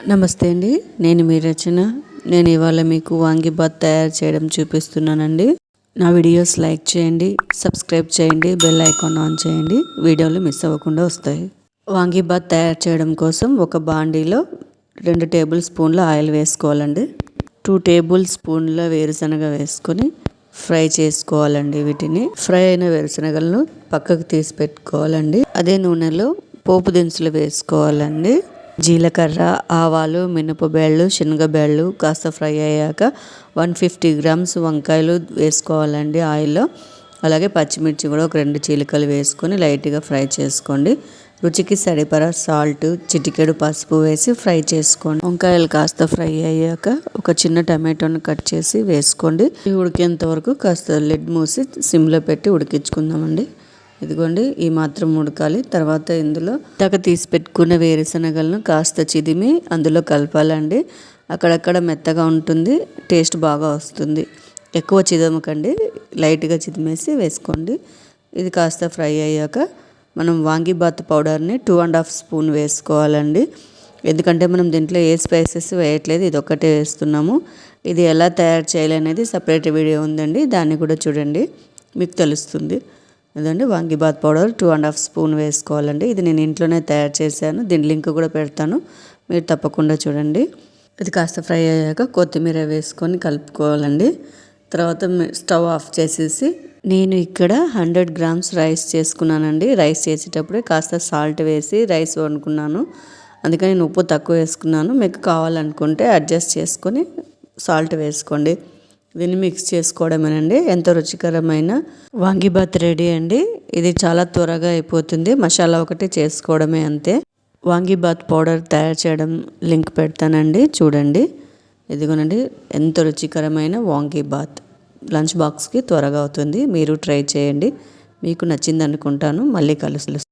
నమస్తే అండి. నేను మీ రచన. నేను ఇవాళ మీకు వాంగీబాత్ తయారు చేయడం చూపిస్తున్నానండి. నా వీడియోస్ లైక్ చేయండి, సబ్స్క్రైబ్ చేయండి, బెల్ ఐకాన్ ఆన్ చేయండి. వీడియోలు మిస్ అవ్వకుండా వస్తాయి. వాంగీబాత్ తయారు చేయడం కోసం ఒక బాండీలో 2 టేబుల్ స్పూన్ల ఆయిల్ వేసుకోవాలండి. 2 టేబుల్ స్పూన్ల వేరుశనగ వేసుకొని ఫ్రై చేసుకోవాలండి. వీటిని ఫ్రై అయిన వేరుశనగలను పక్కకు తీసి పెట్టుకోవాలండి. అదే నూనెలో పోపు దినుసులు వేసుకోవాలండి. జీలకర్ర, ఆవాలు, మినపబేళ్ళు, శనగబేళ్ళు కాస్త ఫ్రై అయ్యాక 150 గ్రామ్స్ వంకాయలు వేసుకోవాలండి ఆయిల్లో. అలాగే పచ్చిమిర్చి కూడా ఒక 2 చీలికలు వేసుకొని లైట్గా ఫ్రై చేసుకోండి. రుచికి సరిపడా సాల్ట్, చిటికెడు పసుపు వేసి ఫ్రై చేసుకోండి. వంకాయలు కాస్త ఫ్రై అయ్యాక ఒక చిన్న టమాటోని కట్ చేసి వేసుకోండి. ఉడికేంత వరకు కాస్త లిడ్ మూసి సిమ్లో పెట్టి ఉడికించుకుందామండి. ఇదిగోండి, ఈ మాత్రం ఉడకాలి. తర్వాత ఇందులో తీసి పెట్టుకున్న వేరుశనగలను కాస్త చిదిమి అందులో కలపాలండి. అక్కడక్కడ మెత్తగా ఉంటుంది, టేస్ట్ బాగా వస్తుంది. ఎక్కువ చిదమకండి, లైట్గా చిదిమేసి వేసుకోండి. ఇది కాస్త ఫ్రై అయ్యాక మనం వాంగీబాత్ పౌడర్ని 2.5 స్పూన్ వేసుకోవాలండి. ఎందుకంటే మనం దీంట్లో ఏ స్పైసెస్ వేయట్లేదు, ఇది ఒక్కటే వేస్తున్నాము. ఇది ఎలా తయారు చేయాలనేది సపరేట్ వీడియో ఉందండి, దాన్ని కూడా చూడండి, మీకు తెలుస్తుంది. అదండి వాంగీబాత్ పౌడర్ 2.5 స్పూన్ వేసుకోవాలండి. ఇది నేను ఇంట్లోనే తయారు చేశాను, దీని లింక్ కూడా పెడతాను, మీరు తప్పకుండా చూడండి. ఇది కాస్త ఫ్రై అయ్యాక కొత్తిమీర వేసుకొని కలుపుకోవాలండి. తర్వాత స్టవ్ ఆఫ్ చేసేసి నేను ఇక్కడ 100 గ్రామ్స్ రైస్ చేసుకున్నానండి. రైస్ చేసేటప్పుడే కాస్త సాల్ట్ వేసి రైస్ వండుకున్నాను, అందుకని నేను ఉప్పు తక్కువ వేసుకున్నాను. మీకు కావాలనుకుంటే అడ్జస్ట్ చేసుకొని సాల్ట్ వేసుకోండి. దీన్ని మిక్స్ చేసుకోవడమేనండి. ఎంతో రుచికరమైన వాంగీబాత్ రెడీ అండి. ఇది చాలా త్వరగా అయిపోతుంది, మసాలా ఒకటి చేసుకోవడమే అంతే. వాంగీబాత్ పౌడర్ తయారు చేయడం లింక్ పెడతానండి, చూడండి. ఇదిగోనండి, ఎంతో రుచికరమైన వాంగీబాత్ లంచ్ బాక్స్కి త్వరగా అవుతుంది. మీరు ట్రై చేయండి, మీకు నచ్చింది అనుకుంటాను. మళ్ళీ కలుస్తాను.